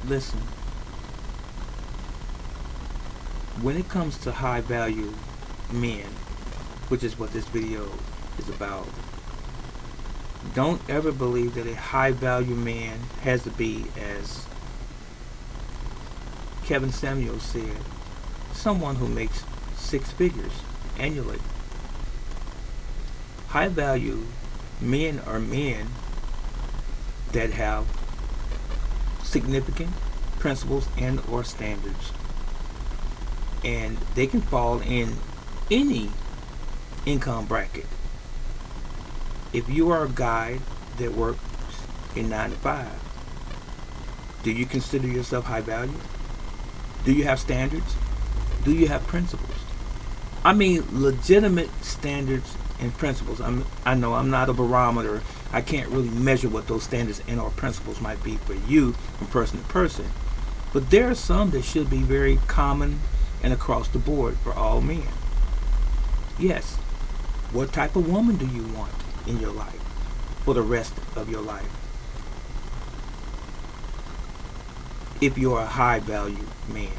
Listen, when it comes to high value men, which is what this video is about, don't ever believe that a high value man has to be, as Kevin Samuels said, someone who makes six figures annually. High value men are men that have significant principles and or standards, and they can fall in any income bracket. If you are a guy that works a 9 to 5, do you consider yourself high value? Do you have standards? Do you have principles? I mean legitimate standards and principles. I know I'm not a barometer. I can't really measure what those standards and or principles might be for you from person to person. But there are some that should be very common and across the board for all men. Yes. What type of woman do you want in your life for the rest of your life? If you're a high value man.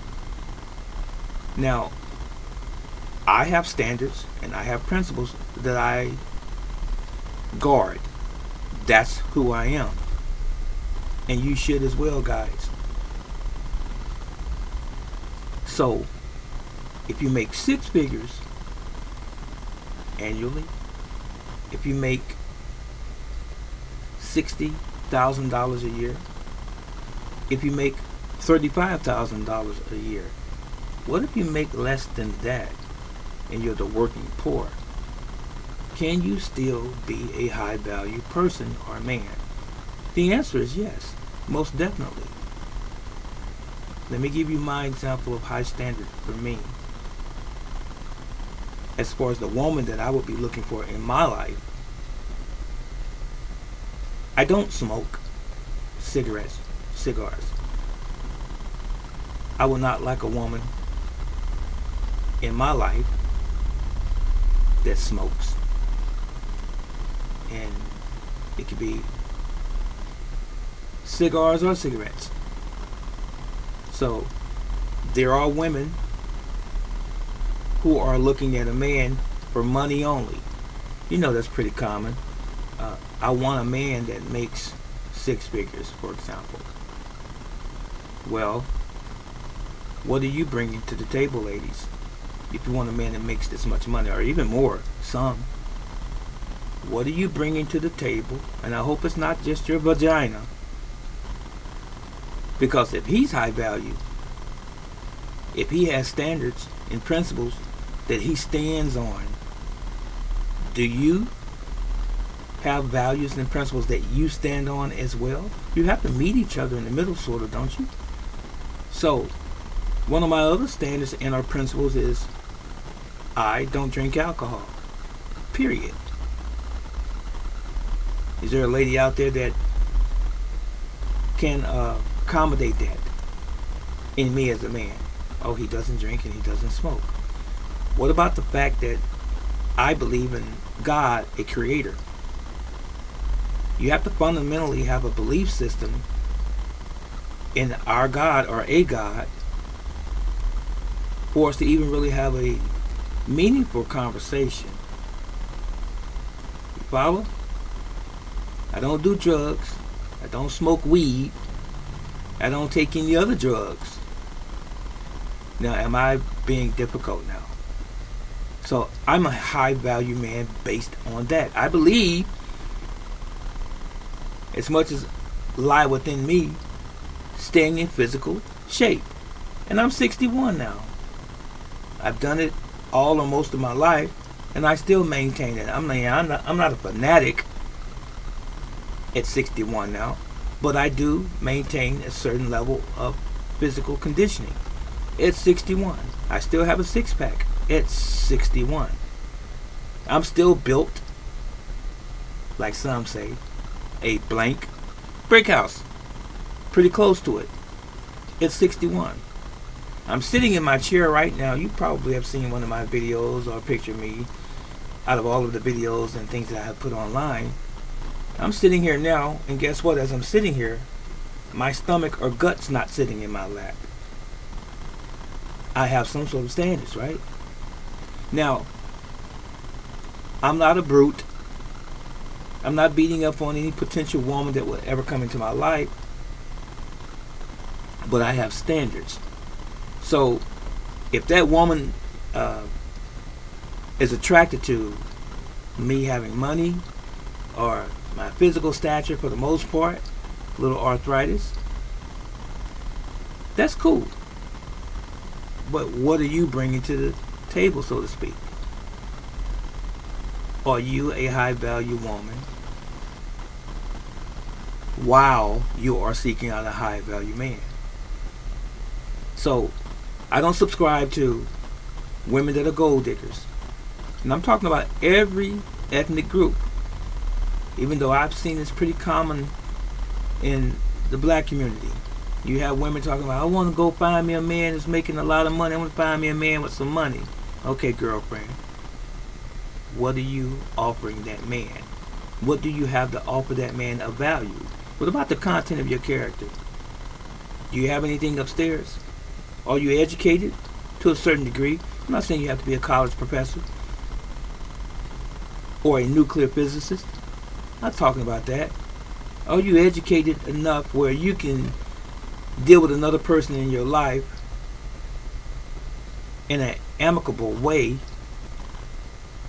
Now, I have standards and I have principles that I guard. That's who I am. And you should as well, guys. So, if you make six figures annually, if you make $60,000 a year, if you make $35,000 a year, what if you make less than that and you're the working poor? Can you still be a high value person or man? The answer is yes, most definitely. Let me give you my example of high standard for me. As far as the woman that I would be looking for in my life, I don't smoke cigars. I would not like a woman in my life that smokes. And it could be cigars or cigarettes. So there are women who are looking at a man for money only. You know that's pretty common. I want a man that makes six figures, for example. Well, what are you bringing to the table, ladies? If you want a man that makes this much money, or even more, some. What are you bringing to the table? And I hope it's not just your vagina. Because if he's high value, if he has standards and principles that he stands on, do you have values and principles that you stand on as well? You have to meet each other in the middle, sort of, don't you? So, one of my other standards and our principles is I don't drink alcohol. Period. Is there a lady out there that can accommodate that in me as a man? Oh, he doesn't drink and he doesn't smoke. What about the fact that I believe in God, a creator? You have to fundamentally have a belief system in our God or a God for us to even really have a meaningful conversation. You follow? I don't do drugs. I don't smoke weed. I don't take any other drugs. Now, am I being difficult now? So, I'm a high value man based on that. I believe, as much as lie within me, staying in physical shape. And I'm 61 now. I've done it all or most of my life, and I still maintain it. I'm not a fanatic at 61 now, but I do maintain a certain level of physical conditioning. At 61, I still have a six-pack. At 61, I'm still built, like some say, a blank brick house. Pretty close to it. At 61. I'm sitting in my chair right now. You probably have seen one of my videos or picture me out of all of the videos and things that I have put online. I'm sitting here now, and guess what? As I'm sitting here, my stomach or guts not sitting in my lap. I have some sort of standards, right? Now, I'm not a brute. I'm not beating up on any potential woman that will ever come into my life. But I have standards. So, if that woman is attracted to me having money or my physical stature for the most part, a little arthritis, that's cool. But what are you bringing to the table, so to speak? Are you a high value woman while you are seeking out a high value man? So I don't subscribe to women that are gold diggers. And I'm talking about every ethnic group. Even though I've seen this pretty common in the black community. You have women talking about, I want to go find me a man that's making a lot of money. I want to find me a man with some money. Okay, girlfriend. What are you offering that man? What do you have to offer that man of value? What about the content of your character? Do you have anything upstairs? Are you educated to a certain degree? I'm not saying you have to be a college professor or a nuclear physicist. I'm not talking about that. Are you educated enough where you can deal with another person in your life in an amicable way,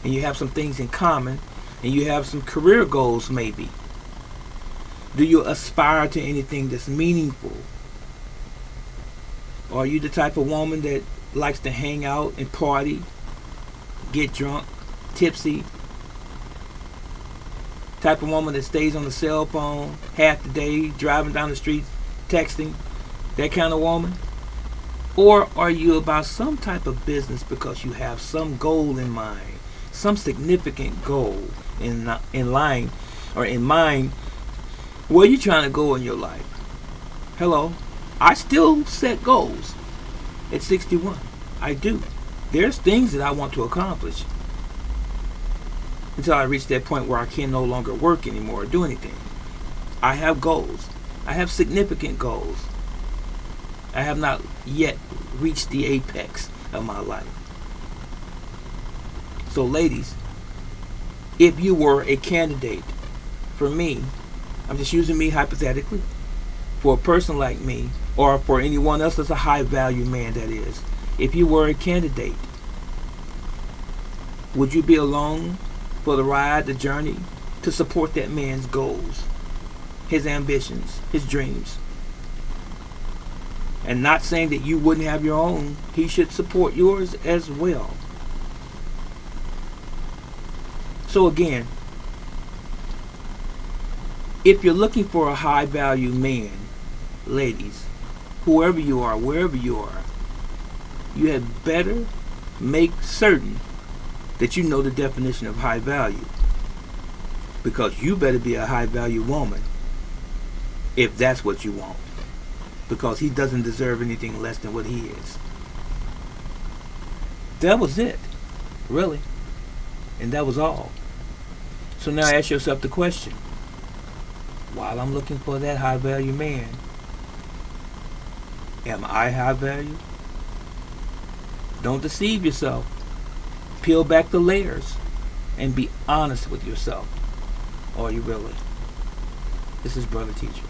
and you have some things in common, and you have some career goals maybe? Do you aspire to anything that's meaningful? Or are you the type of woman that likes to hang out and party, get drunk, tipsy? Type of woman that stays on the cell phone half the day, driving down the street, texting? That kind of woman? Or are you about some type of business because you have some goal in mind, some significant goal in line or in mind? Where are you trying to go in your life? Hello? I still set goals at 61. I do. There's things that I want to accomplish until I reach that point where I can no longer work anymore or do anything. I have goals. I have significant goals. I have not yet reached the apex of my life. So ladies, if you were a candidate for me, I'm just using me hypothetically, for a person like me, or for anyone else that's a high value man, that is, if you were a candidate, would you be along for the ride, the journey, to support that man's goals, his ambitions, his dreams? And not saying that you wouldn't have your own. He should support yours as well. So again, if you're looking for a high value man, ladies, whoever you are, wherever you are, you had better make certain that you know the definition of high value. Because you better be a high value woman if that's what you want. Because he doesn't deserve anything less than what he is. That was it, really. And that was all. So now ask yourself the question, while I'm looking for that high value man, am I high value? Don't deceive yourself. Peel back the layers and be honest with yourself. Are you really? This is Brother Teacher.